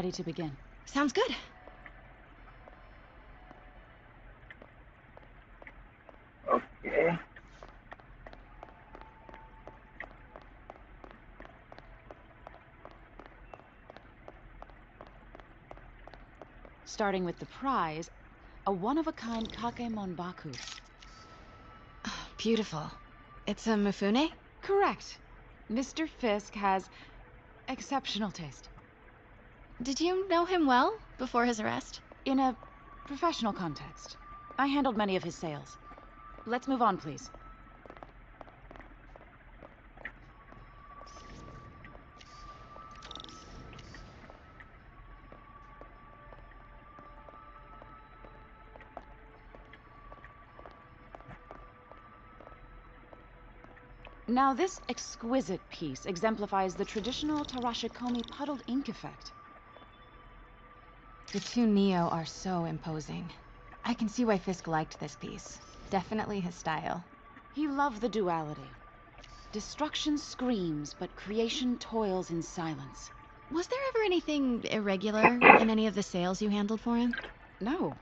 ready to begin. Sounds good. Okay. Starting with the prize, a one-of-a-kind Kakemon Baku. Oh, beautiful. It's a Mifune? Correct. Mr. Fisk has exceptional taste. Did you know him well before his arrest? In a professional context, I handled many of his sales. Let's move on, please. Now, this exquisite piece exemplifies the traditional Tarashikomi puddled ink effect. The two Neo are so imposing. I can see why Fisk liked this piece. Definitely his style. He loved the duality. Destruction screams, but creation toils in silence. Was there ever anything irregular in any of the sales you handled for him? No.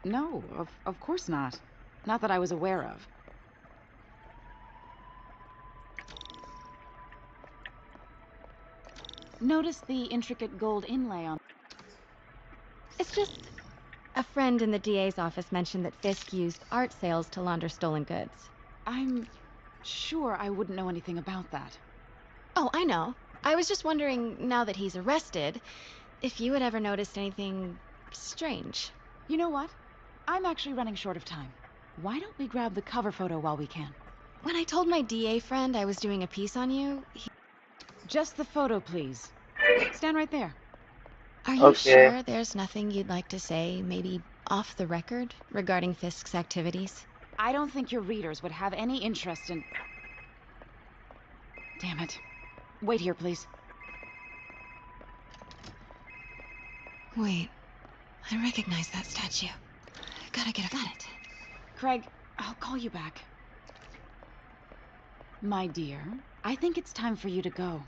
No, of course not. Not that I was aware of. Notice the intricate gold inlay on... It's just... A friend in the DA's office mentioned that Fisk used art sales to launder stolen goods. I'm sure I wouldn't know anything about that. Oh, I know. I was just wondering, now that he's arrested, if you had ever noticed anything strange. You know what? I'm actually running short of time. Why don't we grab the cover photo while we can? When I told my DA friend I was doing a piece on you, Just the photo, please. Stand right there. Are you Okay. sure there's nothing you'd like to say, maybe off the record, regarding Fisk's activities? I don't think your readers would have any interest in... Damn it. Wait here, please. Wait, I recognize that statue. Gotta get got it. Craig, I'll call you back. My dear, I think it's time for you to go.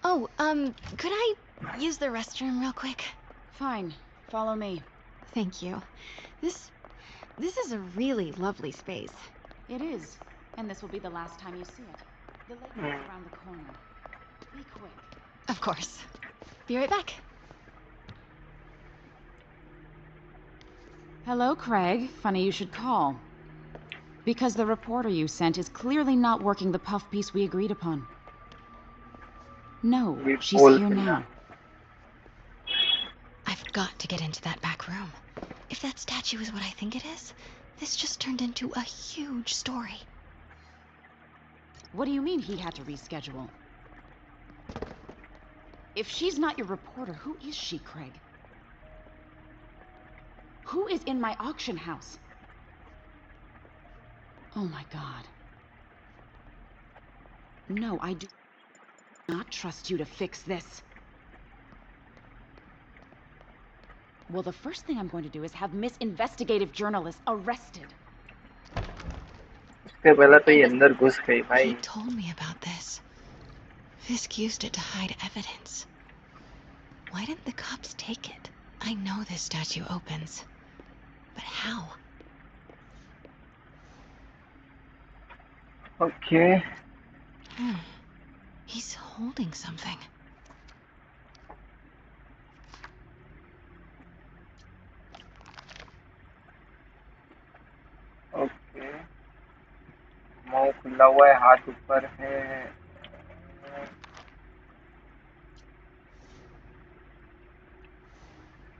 Oh, could I use the restroom real quick? Fine. Follow me. Thank you. This is a really lovely space. It is. And this will be the last time you see it. The lake is around the corner. Be quick. Of course. Be right back. Hello, Craig. Funny you should call. Because the reporter you sent is clearly not working the puff piece we agreed upon. No, she's here now. I've got to get into that back room. If that statue is what I think it is, this just turned into a huge story. What do you mean he had to reschedule? If she's not your reporter, who is she, Craig? Who is in my auction house? Oh my God. No, I do not trust you to fix this. Well, the first thing I'm going to do is have Miss Investigative Journalist arrested. उसके पहले तो ये अंदर घुस गई भाई. He told me about this. Fisk used it to hide evidence. Why didn't the cops take it? I know this statue opens. But how? Okay. He's holding something. Okay. मुंह खुला हुआ है, हाथ ऊपर है.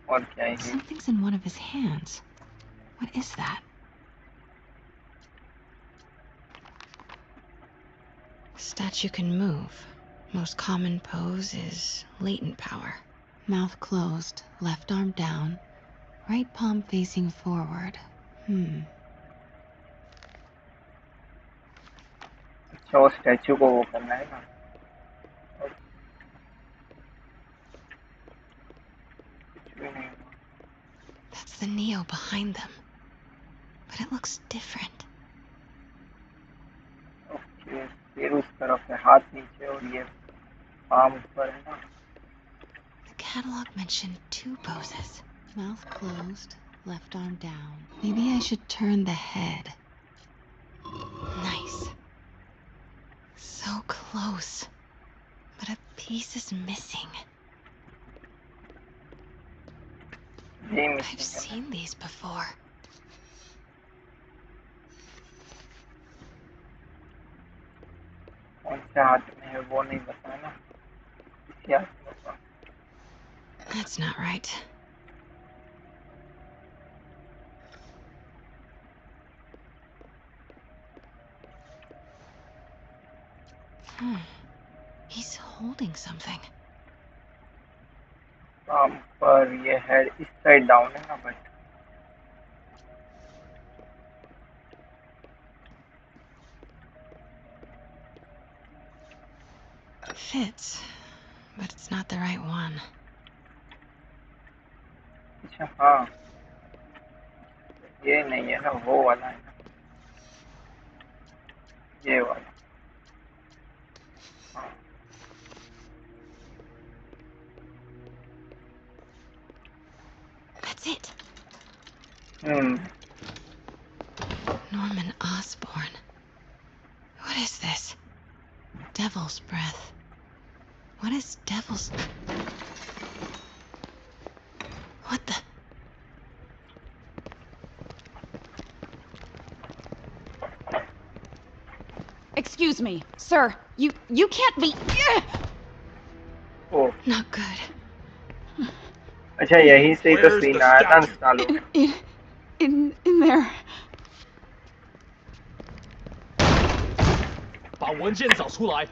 और क्या है ये? Something's in one of his hands. What is that? Statue can move. Most common pose is latent power. Mouth closed, left arm down, right palm facing forward. अच्छा, वो स्टैचू को वो करना है ना. कुछ भी नहीं. That's the Neo behind them. But it looks different. Okay. फिर उस तरफ है, हाथ नीचे और ये पाम ऊपर है ना. The catalog mentioned 2 poses. Mouth closed, left arm down. Maybe I should turn the head. Nice. So close. But a piece is missing. I've seen these before. That's not right. He's holding something. पर ये head इस side down है ना but Fits, but it's not the right one. अच्छा हाँ ये नहीं है ना वो वाला है ना ये वाला हाँ That's it. Hmm Norman Osborn. What is this? Devil's breath. What is devil's... What the... Excuse me, sir. You can't be... O Not good. अच्छा यहीं से ही तो सीन आया था install In there. 把文件找出来。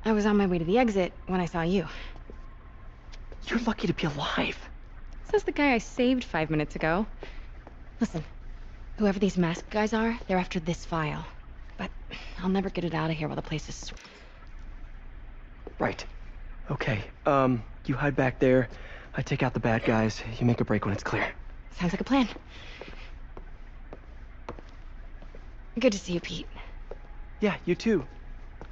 I was on my way to the exit when I saw you. You're lucky to be alive. Says the guy I saved 5 minutes ago. Listen, whoever these masked guys are, they're after this file. But I'll never get it out of here while the place is... Right. Okay, you hide back there. I take out the bad guys. You make a break when it's clear. Sounds like a plan. Good to see you, Pete. Yeah, you too.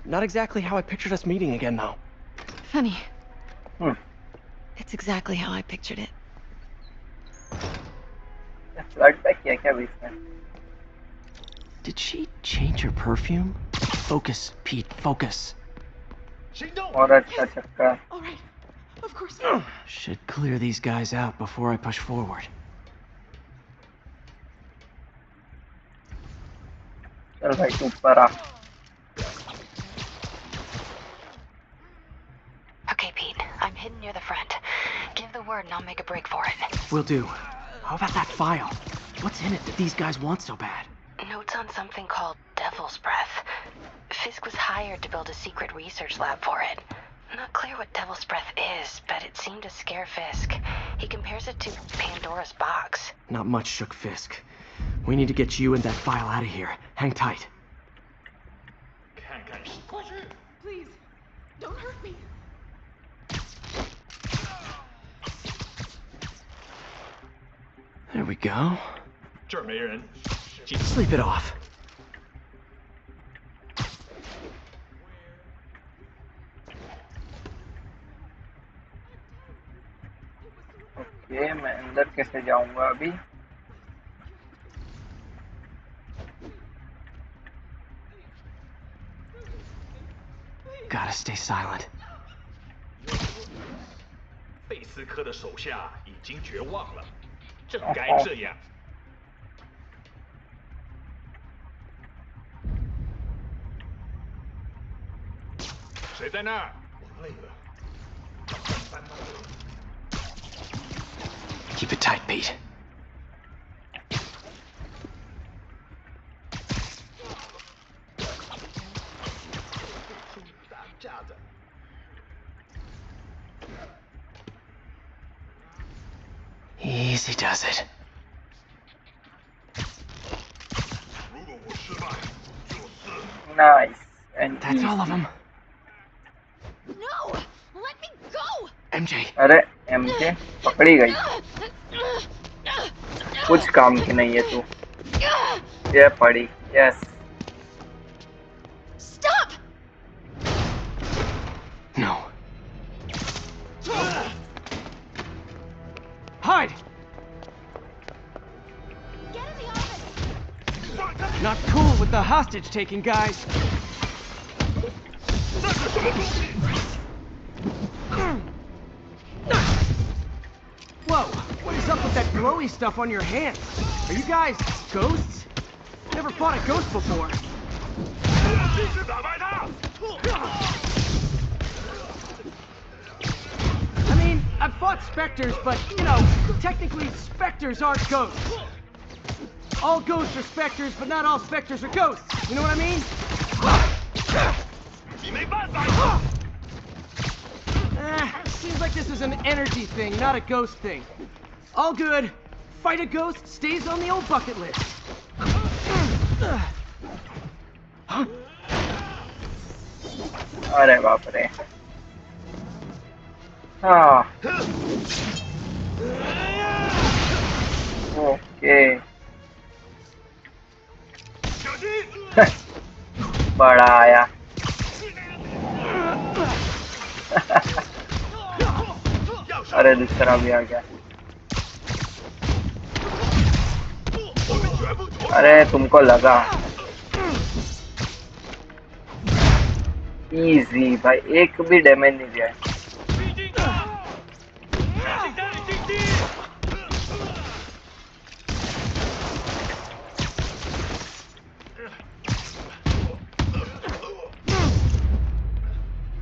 Not exactly how I pictured us meeting again, though. Funny. Hmm. It's exactly how I pictured it. Flood back किया क्या बीच में Did she change her perfume? Focus, Pete, focus. 行动！ और अच्छा चक्कर All right. Of course. Should clear these guys out before I push forward. चल भाई तू ऊपर आ Okay, Pete. I'm hidden near the front. Give the word and I'll make a break for it. Will do. How about that file? What's in it that these guys want so bad? Notes on something called Devil's Breath. Fisk was hired to build a secret research lab for it. Not clear what Devil's Breath is, but it seemed to scare Fisk. He compares it to Pandora's box. Not much shook Fisk. We need to get you and that file out of here. Hang tight. 看看是快去！ Please, don't hurt me. There we go. 这儿没人，进 Sleep it off. Okay मैं अंदर कैसे जाऊंगा अभी Gotta stay silent. 贝斯科的手下已经绝望了，正该这样。谁在那儿？我累了。 Keep it tight, Pete. Easy does it. 如果我失败，就是。 nice and That's all of them. No! Let me go! MJ, अरे MJ पकड़ी गई कुछ काम की नहीं है तू। ये पड़ी। Yes. Stop! No. Hide! Get in the office! Not cool with the hostage taking, guys. Whoa, what is up with that glowy stuff on your hands? Are you guys ghosts? Never fought a ghost before. I mean, I've fought specters, but, you know, technically specters aren't ghosts. All ghosts are specters, but not all specters are ghosts. You know what I mean? Seems like this is an energy thing, not a ghost thing. All good. Fight a ghost stays on the old bucket list. अरे बाप रे। हाँ। Okay. बड़ा आया। अरे दूसरा भी आ गया। अरे तुमको लगा। इजी भाई, एक भी डैमेज नहीं दिया है।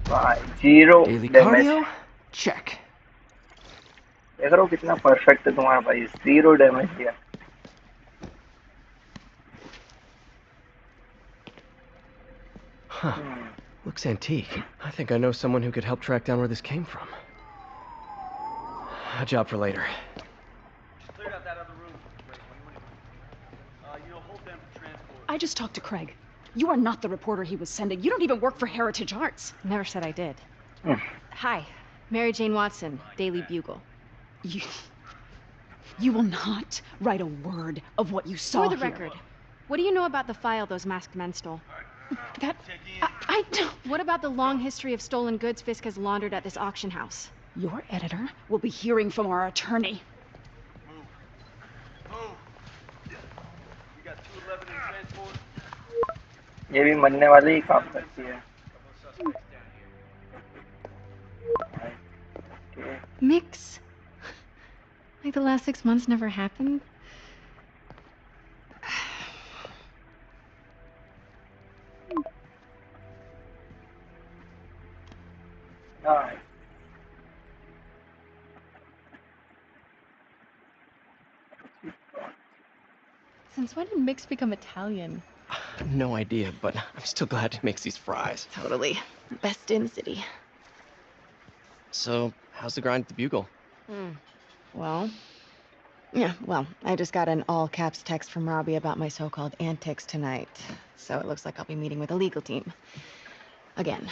भाई 0 Daily डैमेज। cardio? Check. देख रहा हूँ कितना परफेक्ट है तुम्हारा भाई, 0 डैमेज दिया। Huh. Looks antique. I think I know someone who could help track down where this came from. A job for later. Cleared out that other room. Great. You'll hold them for transport. I just talked to Craig. You are not the reporter he was sending. You don't even work for Heritage Arts. Never said I did. Hmm. Hi, Mary Jane Watson, Daily Bugle. You will not write a word of what you saw For the here. record, what do you know about the file those masked men stole? That... I don't... What about the long history of stolen goods Fisk has laundered at this auction house? Your editor will be hearing from our attorney. Move. We got 211 in transport. ये भी मरने वाले ही काम करती है। Couple of suspects down here. Okay. Mix? Like the last 6 months never happened? Nice. Since when did Mix become Italian? No idea, but I'm still glad he makes these fries. Totally. Best in the city. So, how's the grind at the Bugle? Well, I just got an all-caps text from Robbie about my so-called antics tonight. So it looks like I'll be meeting with the legal team. Again.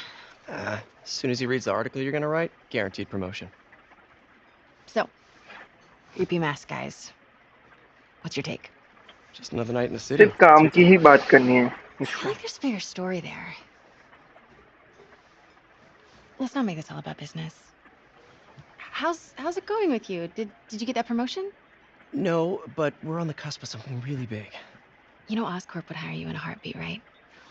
As soon as he reads the article you're gonna write, guaranteed promotion. So, creepy mask guys. What's your take? Just another night in the city. सिर्फ काम की ही बात करनी है। I feel like there's a bigger story there. Let's not make this all about business. How's it going with you? Did you get that promotion? No, but we're on the cusp of something really big. You know Oscorp would hire you in a heartbeat, right?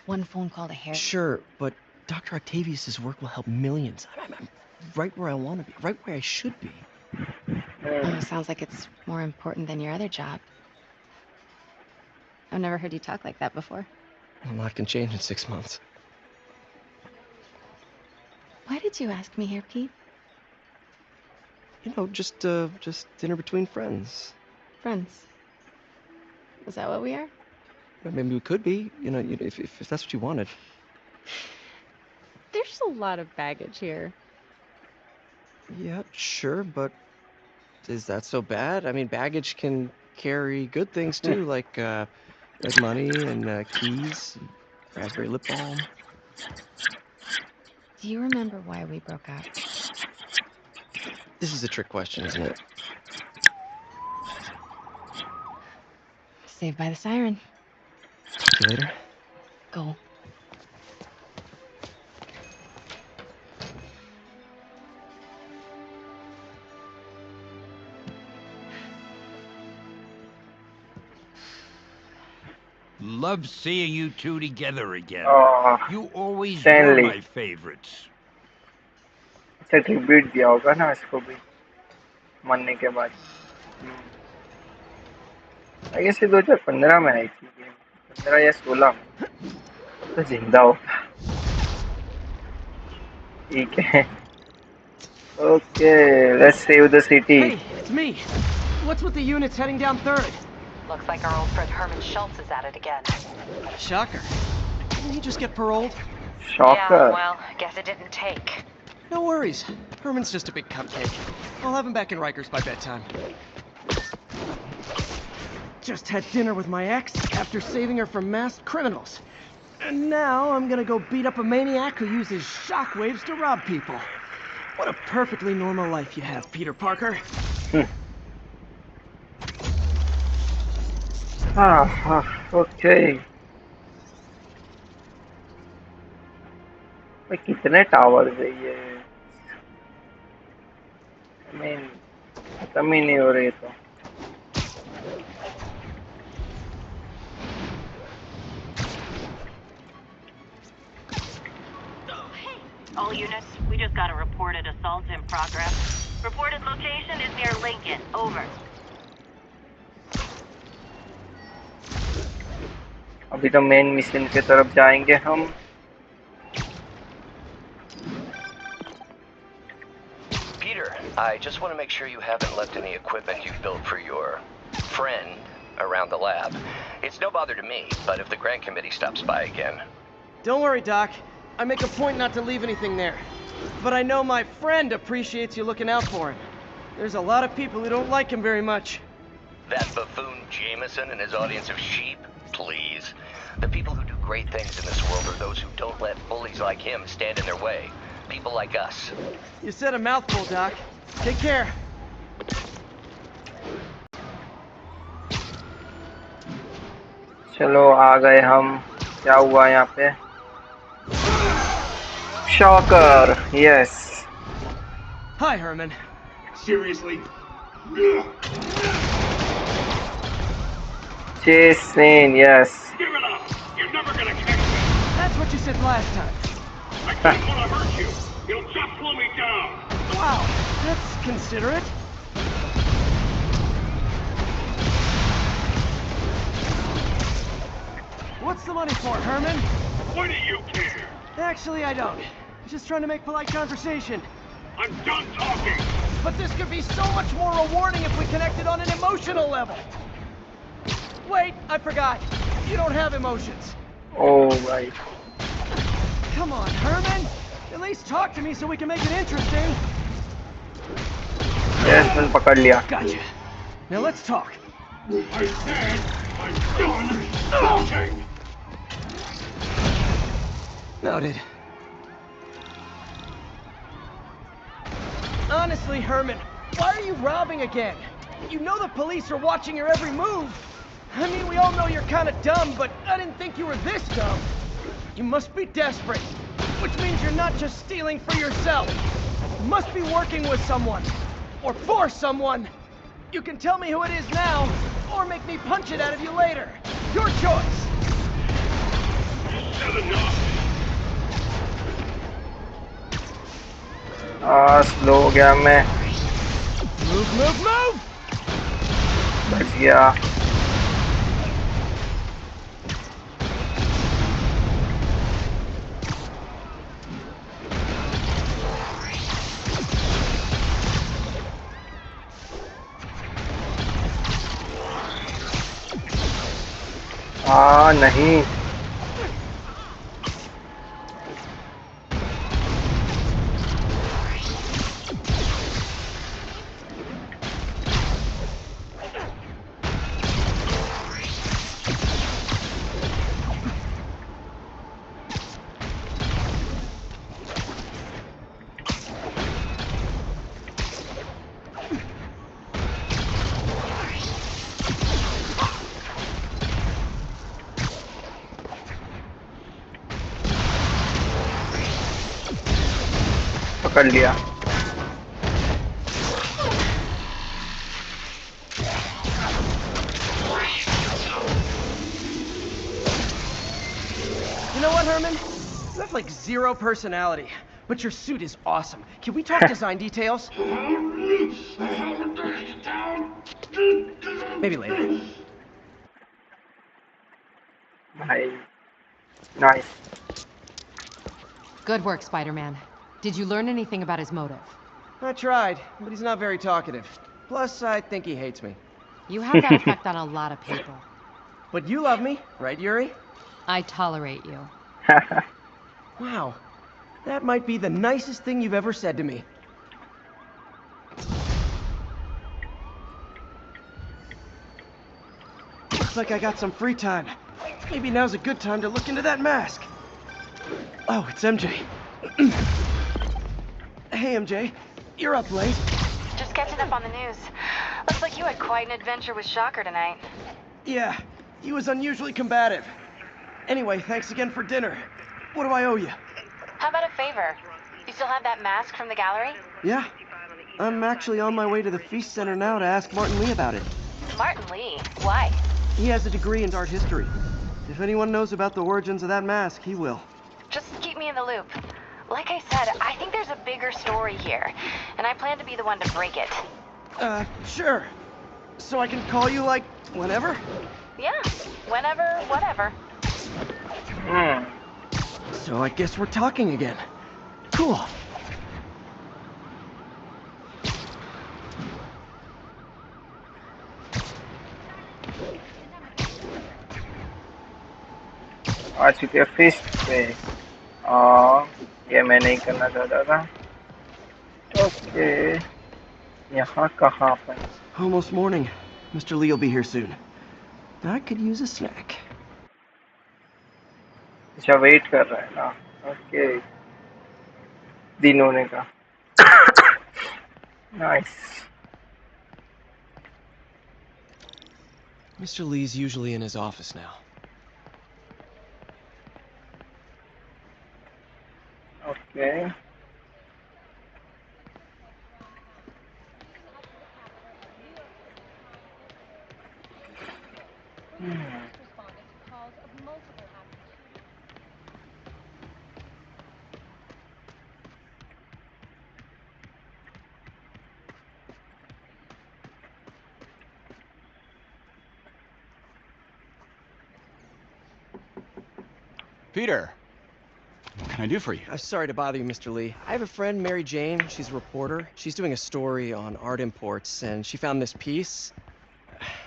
One phone call to Harry. Sure, but Dr. Octavius's work will help millions. I'm right where I want to be, right where I should be. Oh, sounds like it's more important than your other job. I've never heard you talk like that before. A lot can change in 6 months. Why did you ask me here, Pete? You know, just dinner between friends. Friends. Is that what we are? Maybe we could be, you know, if that's what you wanted. There's a lot of baggage here. Yeah, sure, but is that so bad? I mean, baggage can carry good things too, like money and keys, raspberry lip balm. Do you remember why we broke up? This is a trick question, isn't it? Saved by the siren. See you later. Go. Love seeing you two together again. You always were Stanley my favorites. अच्छा tribute दिया होगा ना इसको भी मरने के बाद। I guess ये 2015 में आई थी गेम, 15 या 16 में तो जिंदा होगा। ठीक है। Okay, let's save the city. Hey, it's me. What's with the units heading down 3rd? Looks like our old friend Herman Schultz is at it again. Shocker. Didn't he just get paroled? Shocker. Yeah, well, guess it didn't take. No worries. Herman's just a big cupcake. I'll have him back in Rikers by bedtime. Just had dinner with my ex after saving her from masked criminals. And now I'm gonna go beat up a maniac who uses shockwaves to rob people. What a perfectly normal life you have, Peter Parker. Okay. कितने towers है ये? I mean, खत्म ही नहीं हो रही तो। All units, we just got a reported assault in progress. Reported location is near Lincoln. Over. अभी तो मेन मिशन की तरफ जाएंगे हम। Peter, I just want to make sure you haven't left any equipment you've built for your friend around the lab. It's no bother to me, but if the grant committee stops by again... Don't worry, Doc. I make a point not to leave anything there. But I know my friend appreciates you looking out for him. There's a lot of people who don't like him very much. That buffoon Jameson and his audience of sheep? Please. The people who do great things in this world are those who don't let bullies like him stand in their way. People like us. You said a mouthful, Doc. Take care. चलो आ गए हम। क्या हुआ यहाँ पे? Shocker, yes. Hi, Herman. Seriously? Chase scene, yes. Give it up! You're never gonna catch me! That's what you said last time. I don't want to hurt you! You'll just slow me down! Wow, that's considerate. What's the money for, Herman? What do you care? Actually, I don't. Just trying to make polite conversation. I'm done talking! But this could be so much more rewarding if we connected on an emotional level. Wait, I forgot. You don't have emotions. Oh, right. Come on, Herman. At least talk to me so we can make it interesting. Yes, मैंने पकड़ लिया। Gotcha. Now let's talk. I said I'm done talking! Noted. Honestly, Herman, why are you robbing again? You know the police are watching your every move. I mean, we all know you're kind of dumb, but I didn't think you were this dumb. You must be desperate, which means you're not just stealing for yourself. You must be working with someone, or for someone. You can tell me who it is now, or make me punch it out of you later. Your choice. Said enough! Slow हो गया मैं। Move, move, move! बच गया। नहीं। कर लिया। You know what, Herman? You have like zero personality, but your suit is awesome. Can we talk design details? Maybe later. भाई, nice. Good work, Spider-Man. Did you learn anything about his motive? I tried, but he's not very talkative. Plus, I think he hates me. You have that effect on a lot of people. But you love me, right, Yuri? I tolerate you. Wow. That might be the nicest thing you've ever said to me. Looks like I got some free time. Maybe now's a good time to look into that mask. Oh, it's MJ. Hey, MJ. You're up late. Just catching up on the news. Looks like you had quite an adventure with Shocker tonight. Yeah, he was unusually combative. Anyway, thanks again for dinner. What do I owe you? How about a favor? You still have that mask from the gallery? Yeah. I'm actually on my way to the Feast Center now to ask Martin Lee about it. Martin Lee? Why? He has a degree in art history. If anyone knows about the origins of that mask, he will. Just keep me in the loop. Like I said, I think there's a bigger story here, and I plan to be the one to break it. Sure. So I can call you, like, whenever? Yeah, whenever, whatever. So I guess we're talking again. Cool. आ चुके हैं fist पे। ये मैं नहीं करना चाहता था। Okay, यहाँ कहाँ पर? Almost morning. Mr. Lee will be here soon. I could use a snack. अच्छा, वेट कर रहा है ना? ओके, दिन होने का। Nice. Mr. Lee's usually in his office now. Okay. Peter, what can I do for you? Sorry to bother you, Mr. Lee. I have a friend, Mary Jane. She's a reporter. She's doing a story on art imports, and she found this piece.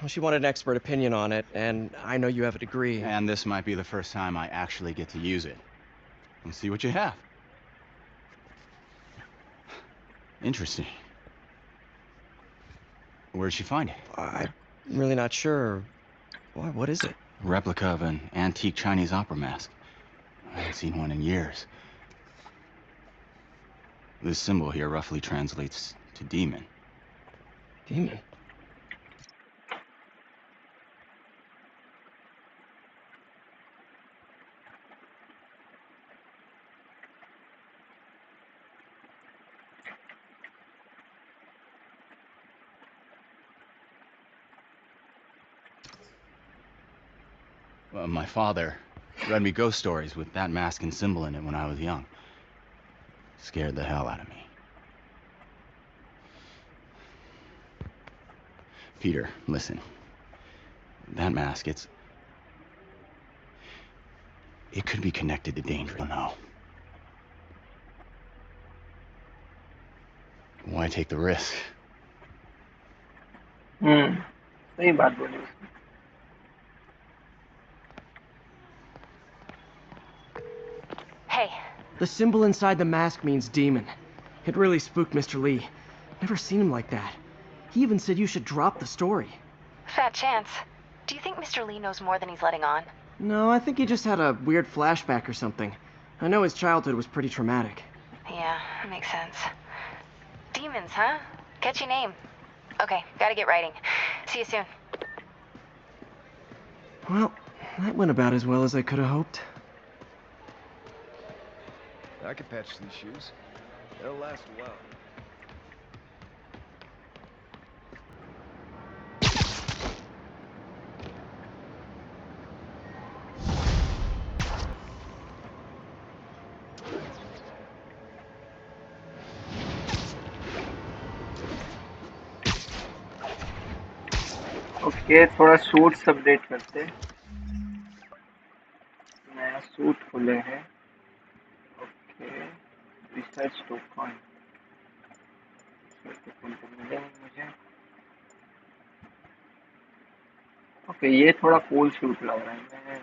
Well, she wanted an expert opinion on it, and I know you have a degree. And this might be the first time I actually get to use it. Let's see what you have. Interesting. Where'd she find it? I'm really not sure. What is it? A replica of an antique Chinese opera mask. I haven't seen one in years. This symbol here roughly translates to demon. Demon? Well, my father read me ghost stories with that mask and symbol in it when I was young. Scared the hell out of me. Peter, listen. That mask, it could be connected to danger. I don't know. Why take the risk? सही बात बोली उसने। Hey. The symbol inside the mask means demon. It really spooked Mr. Lee. Never seen him like that. He even said you should drop the story. Fat chance. Do you think Mr. Lee knows more than he's letting on? No, I think he just had a weird flashback or something. I know his childhood was pretty traumatic. Yeah, makes sense. Demons, huh? Catchy name. Okay, gotta get writing. See you soon. Well, that went about as well as I could have hoped. I could patch these shoes. It'll last a while. Okay, थोड़ा suits update करते हैं। नया suit खुले हैं। Okay, research token तो मिले मुझे। Okay, ये थोड़ा कूल सूट लग रहा है। मैं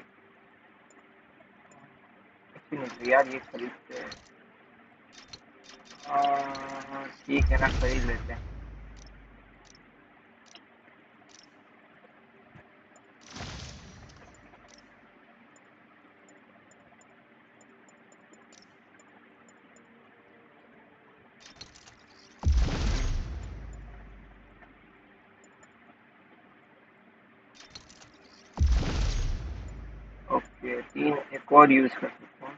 अच्छी नहीं यार, ये खरीदते हैं। ठीक है ना, खरीद लेते हैं। ओके, 3 एक और यूज कर सकता हूँ।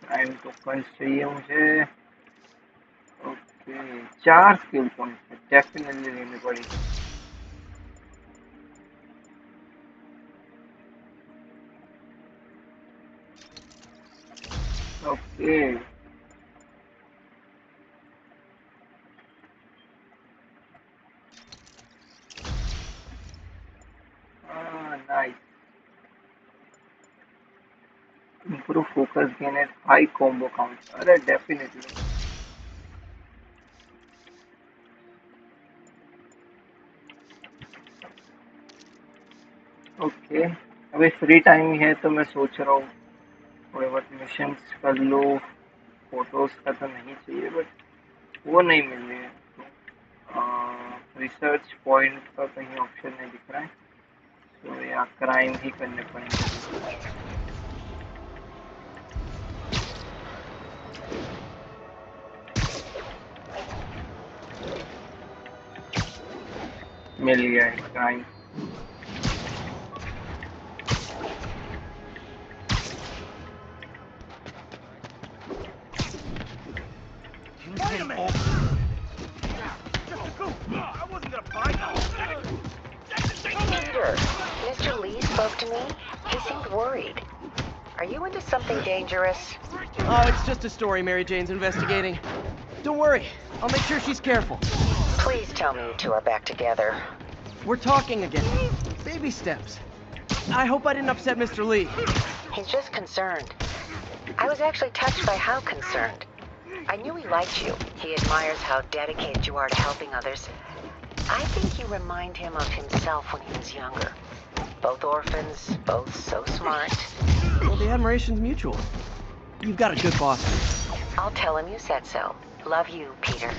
टाइम टोकन चाहिए मुझे। ओके, 4 स्किल पॉइंट डेफिनेटली लेनी पड़ेगी। Okay, nice. Improve focus gain at high combo count. अरे डेफिनेटली। ओके, अभी फ्री टाइम ही है तो मैं सोच रहा हूँ थोड़े बहुत मिशंस कर लो। फोटोज का तो नहीं चाहिए, बट वो नहीं मिल रही है। रिसर्च पॉइंट का कहीं ऑप्शन नहीं दिख रहा है, तो या क्राइम ही करने पड़ेंगे। मिल गया है crime. Peter, Mr. Lee spoke to me. He seemed worried. Are you into something dangerous? Oh, it's just a story Mary Jane's investigating. Don't worry, I'll make sure she's careful. Please tell me you two are back together. We're talking again. Baby steps. I hope I didn't upset Mr. Lee. He's just concerned. I was actually touched by how concerned. I knew he liked you. He admires how dedicated you are to helping others. I think you remind him of himself when he was younger. Both orphans, both so smart. Well, the admiration's mutual. You've got a good boss. I'll tell him you said so. Love you, Peter.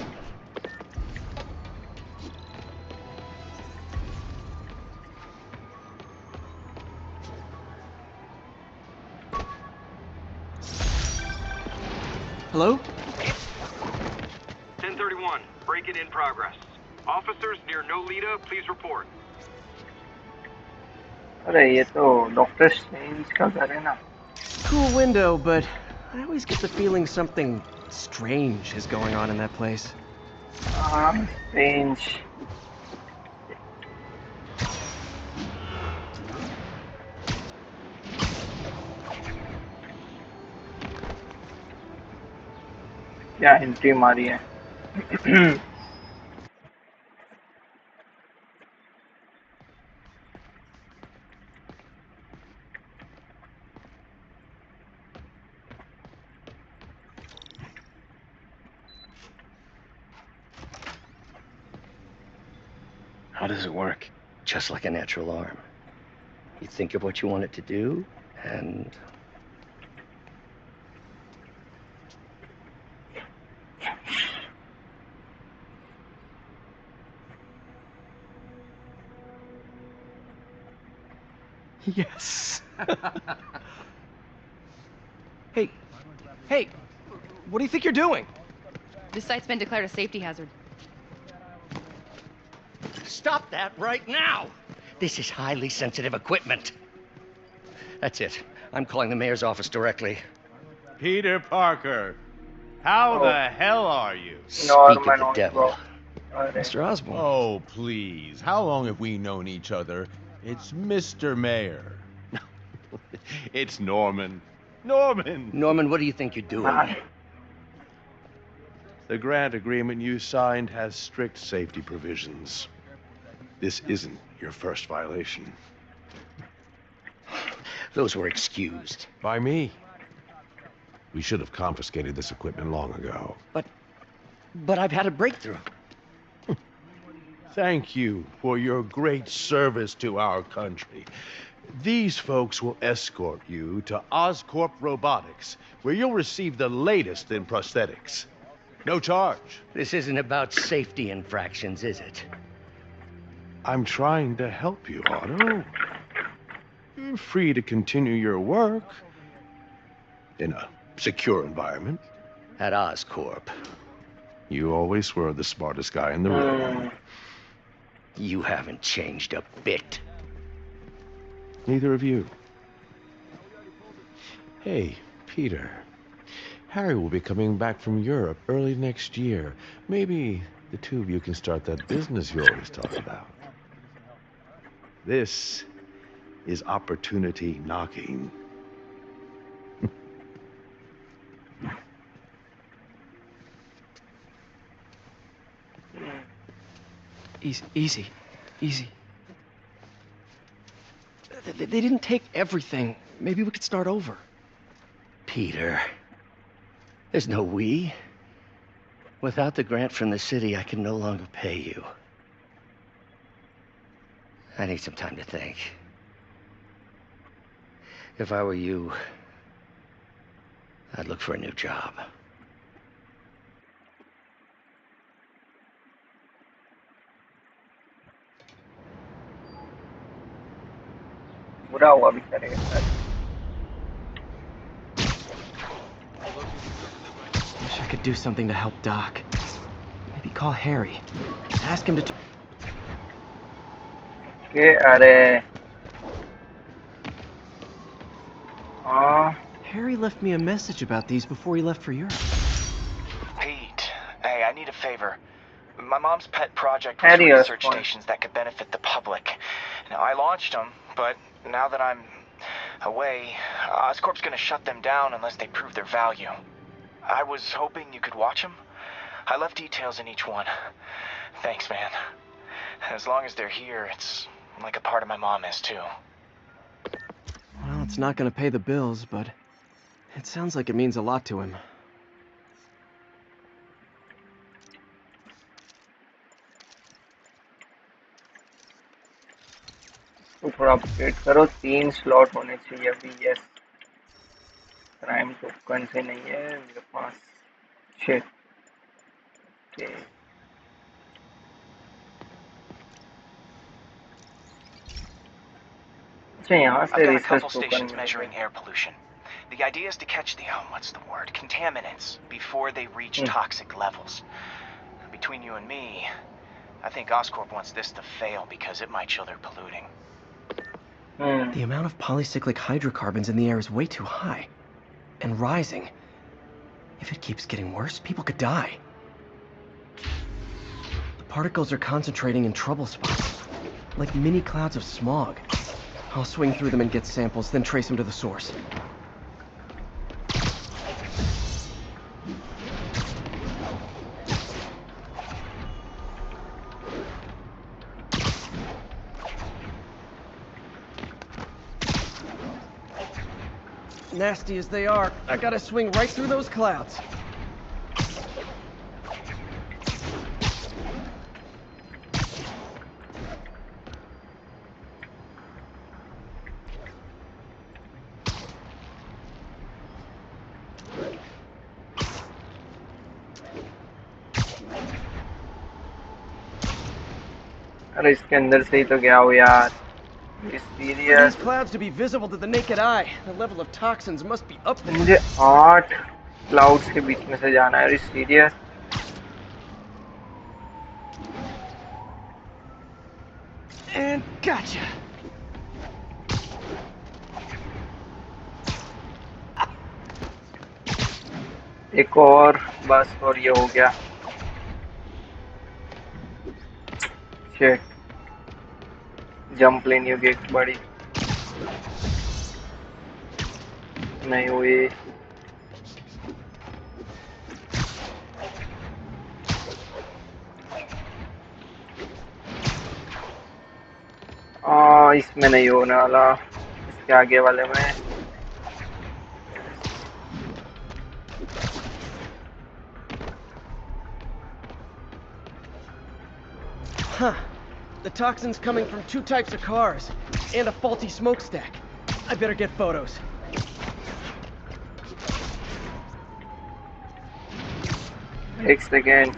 Hello? 1031, break-in in progress. Officers near Nolita, please report. अरे ये तो doctor strange का घर है ना। Cool window, but I always get the feeling something strange is going on in that place. Strange. क्या entry मारी है। How does it work? Just like a natural arm. You think of what you want it to do, and... Yes. Hey, what do you think you're doing? This site's been declared a safety hazard. Stop that right now! This is highly sensitive equipment. That's it. I'm calling the mayor's office directly. Peter Parker, how the hell are you? Speak of the devil. Mr. Osborn. Oh, please. How long have we known each other? It's Mr. Mayor. It's Norman. Norman! Norman, what do you think you're doing? The grant agreement you signed has strict safety provisions. This isn't your first violation. Those were excused. By me. We should have confiscated this equipment long ago. But I've had a breakthrough. Thank you for your great service to our country. These folks will escort you to Oscorp Robotics, where you'll receive the latest in prosthetics. No charge. This isn't about safety infractions, is it? I'm trying to help you, Otto. You're free to continue your work in a secure environment. At Oscorp. You always were the smartest guy in the room. You haven't changed a bit. Neither of you. Hey, Peter. Harry will be coming back from Europe early next year. Maybe the two of you can start that business you always talk about. This is opportunity knocking. Easy. They didn't take everything. Maybe we could start over. Peter, there's no we. Without the grant from the city, I can no longer pay you. I need some time to think. If I were you, I'd look for a new job. बुरा हुआ भी करेगा sir. Wish I could do something to help Doc. Maybe call Harry. Ask him to... के अरे Harry left me a message about these before he left for Europe. Pete, hey, I need a favor. My mom's pet project was Harry research Osborn. stations that could benefit the public. Now, I launched them, but now that I'm away, Oscorp's gonna shut them down unless they prove their value. I was hoping you could watch them. I left details in each one. Thanks, man. As long as they're here, it's like a part of my mom is, too. Well, it's not gonna pay the bills, but it sounds like it means a lot to him. तो थोड़ा update करो. 3 slot होने चाहिए अभी. Yes, crime token से नहीं है मेरे पास. शिट. ओके. अच्छा, यहाँ I've से got a research couple token stations measuring air pollution. The idea is to catch the, what's the word, contaminants before they reach toxic levels. Between you and me, I think Oscorp wants this to fail because it might show they're polluting. The amount of polycyclic hydrocarbons in the air is way too high. And rising. If it keeps getting worse, people could die. The particles are concentrating in trouble spots. Like mini clouds of smog. I'll swing through them and get samples, then trace them to the source. Nasty as they are, I gotta swing right through those clouds. अरे इसके अंदर से ही तो गया हो यार. For these clouds to be visible to the naked eye, the level of toxins must be up there. मुझे 8 clouds के बीच में से जाना है. सीरियस. And gotcha. एक और बस और ये हो गया। शिट, जंप लेनी होगी एक बड़ी, नहीं हुई। इसमें नहीं होने वाला, इसके आगे वाले में। Huh. The toxin's coming from 2 types of cars, and a faulty smokestack. I better get photos. एक सेकेंड।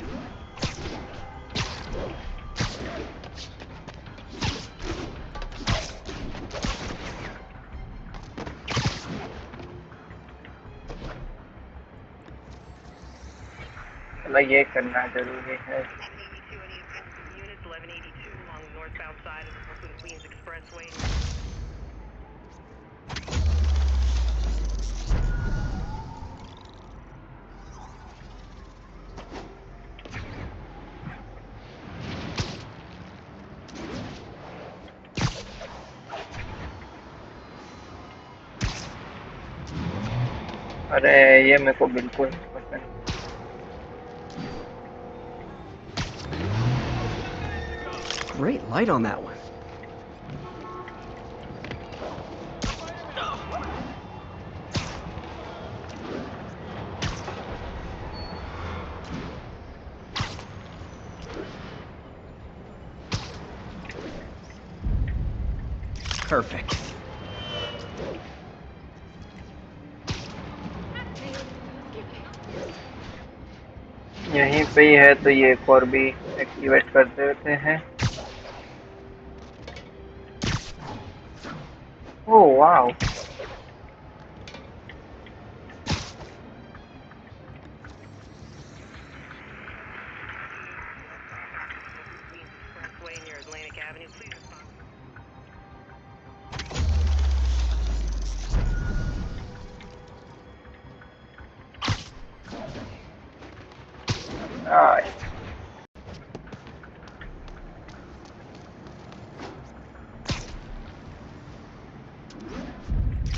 मतलब ये करना जरूरी है। अरे ये मेरे को बिल्कुल पसंद। Great light on that one. Perfect. यहीं पे ही है, तो ये एक और भी एक्टिवेट कर देते हैं। Oh wow,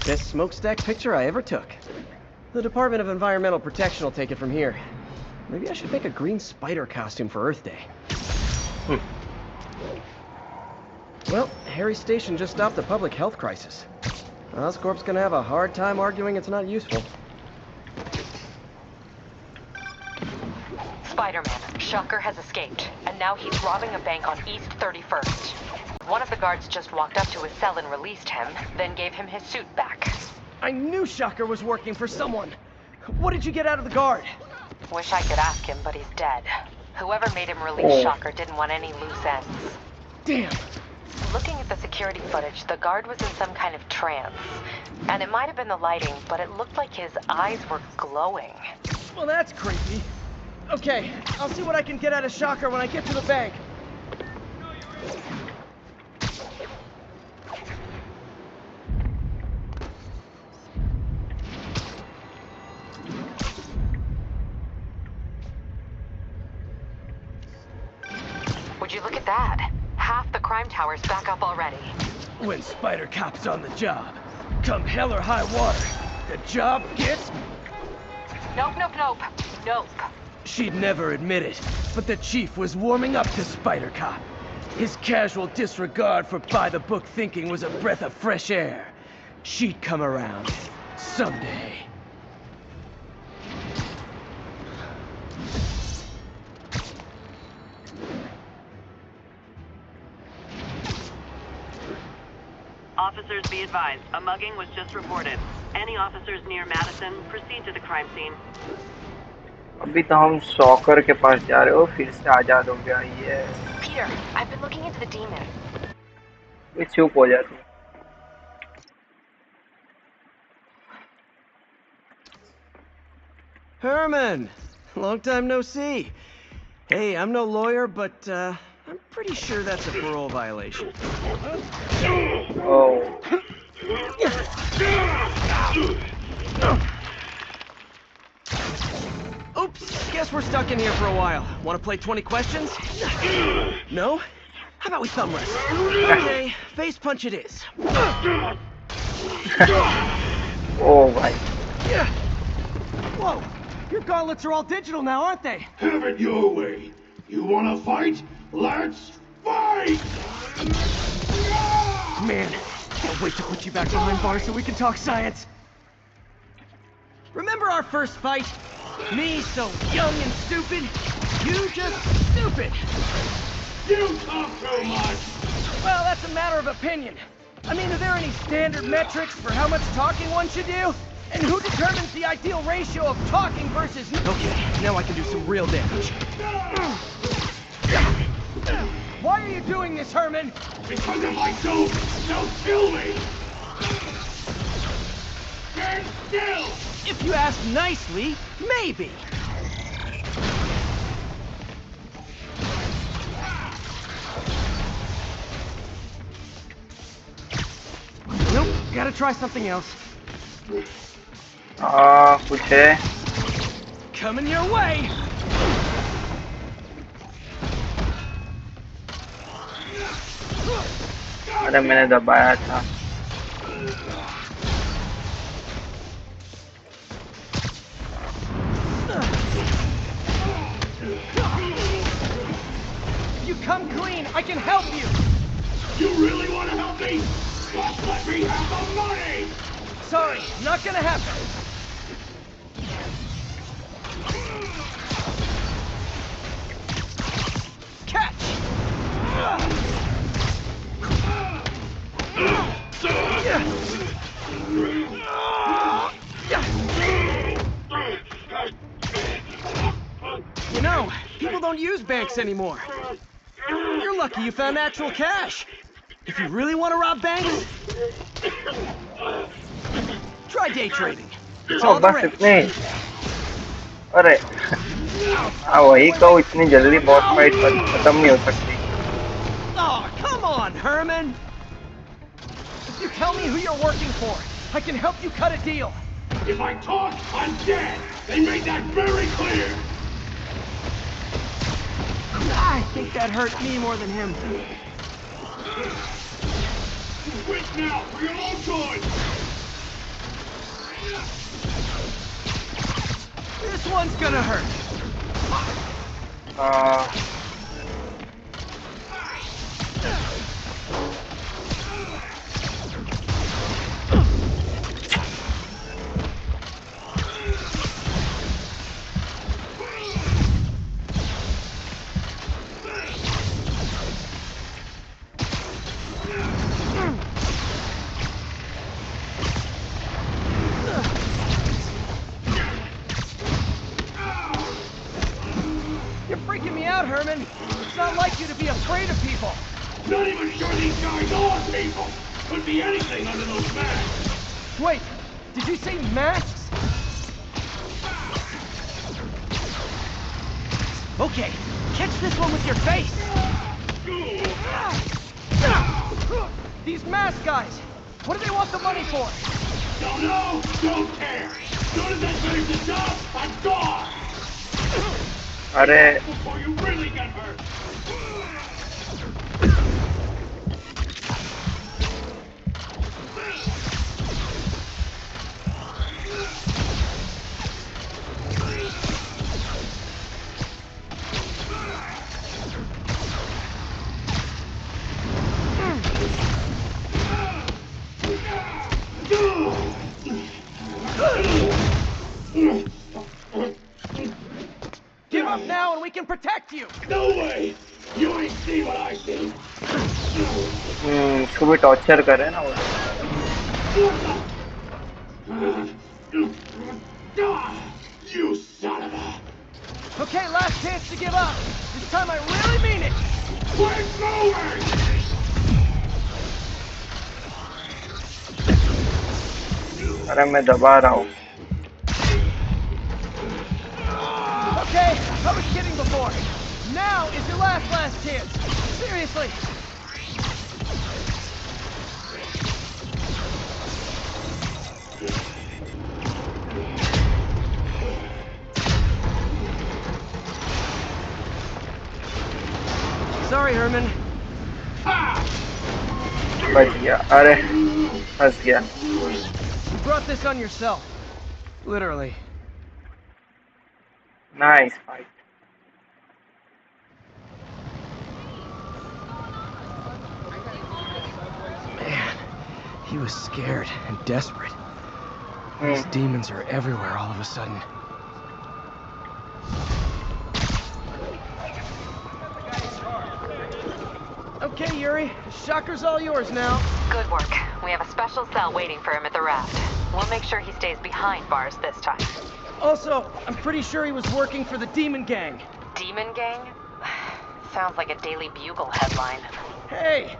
Best smokestack picture I ever took. The Department of Environmental Protection will take it from here. Maybe I should make a green spider costume for Earth Day. Well, Harry Station just stopped a public health crisis. Oscorp's gonna have a hard time arguing it's not useful. Spider-Man, Shocker has escaped, and now he's robbing a bank on East 31st. One of the guards just walked up to his cell and released him, then gave him his suit back. I knew Shocker was working for someone. What did you get out of the guard? Wish I could ask him, but he's dead. Whoever made him release Shocker didn't want any loose ends. Damn. Looking at the security footage, the guard was in some kind of trance. And it might have been the lighting, but it looked like his eyes were glowing. Well, that's creepy. Okay, I'll see what I can get out of Shocker when I get to the bank. Would you look at that? Half the crime tower's back up already. When Spider Cop's on the job, come hell or high water, the job gets... Nope, nope, nope. Nope. She'd never admit it, but the chief was warming up to Spider Cop. His casual disregard for by-the-book thinking was a breath of fresh air. She'd come around. Someday. Officers be advised, a mugging was just reported. Any officers near Madison, proceed to the crime scene. अभी तो हम shocker के पास जा रहे हो, फिर से आजाद हो गया ये। Peter, I've been looking into the demon. ये चुप हो जाती। Herman! Long time no see. Hey, I'm no lawyer, but I'm pretty sure that's a parole violation. Oh. Oops, guess we're stuck in here for a while. Want to play 20 questions? No? How about we thumb wrestle? Okay, face punch it is. Oh, bhai. Whoa, your gauntlets are all digital now, aren't they? Have it your way. You wanna fight? Let's fight! Man, can't wait to put you back behind bars so we can talk science. Remember our first fight? Me so young and stupid, you just stupid. You talk too much! Well, that's a matter of opinion. I mean, are there any standard metrics for how much talking one should do? And who determines the ideal ratio of talking versus... Okay, now I can do some real damage. Why are you doing this, Herman? Because if I don't, they'll kill me! Stand still! If you ask nicely, maybe. Nope, gotta try something else. कुछ है? Coming your way! अरे मैंने दबाया था. You come clean, I can help you! You really want to help me? Just let me have the money! Sorry, not gonna happen. Catch! You know, people don't use banks anymore. You're lucky you found actual cash. If you really want to rob banks, try day trading. It's all the बस rage. इतने. अरे वही कहो इतनी जल्दी boss fight खत्म नहीं हो सकती. Oh, come on, Herman. If you tell me who you're working for, I can help you cut a deal. If I talk, I'm dead! They made that very clear! I think that hurt me more than him. Quit now, for your own good! This one's gonna hurt. You're freaking me out, Herman. It's not like you to be afraid of people. Not even sure these guys are people! Could be anything under those masks! Wait, did you say masks? Okay, catch this one with your face. These mask guys, what do they want the money for? Don't know, don't care! Soon as I finish the job, I'm gone! अरे Before you really get hurt! Give up now and we can protect you. No way! You ain't seen what I see! इसको भी torture करे ना वो. You son of a... Okay, last chance to give up. This time I really mean it. Quit moving! अरे मैं दबा रहा हूँ. Okay, I was kidding before. Now Now is your last chance. Seriously. Sorry, Herman. बच गया अरे फंस गया You brought this on yourself. Literally. Nice fight Man, he was scared and desperate. These demons are everywhere all of a sudden. Okay, Yuri. Shocker's all yours now. Good work. We have a special cell waiting for him at the raft. We'll make sure he stays behind bars this time. Also, I'm pretty sure he was working for the Demon Gang. Demon Gang? Sounds like a Daily Bugle headline. Hey!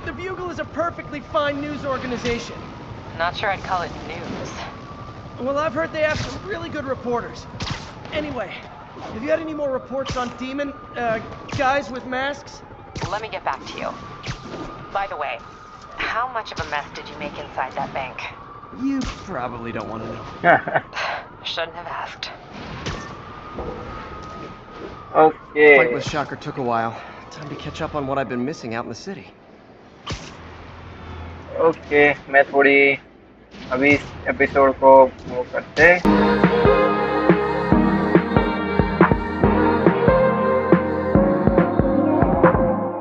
The Bugle is a perfectly fine news organization. Not sure I'd call it news. Well, I've heard they have some really good reporters. Anyway, have you had any more reports on demon, guys with masks? Let me get back to you. By the way, how much of a mess did you make inside that bank? You probably don't want to know. Shouldn't have asked. Okay. Fight with Shocker took a while. Time to catch up on what I've been missing out in the city. Okay, मैं थोड़ी अभी इस episode को वो करते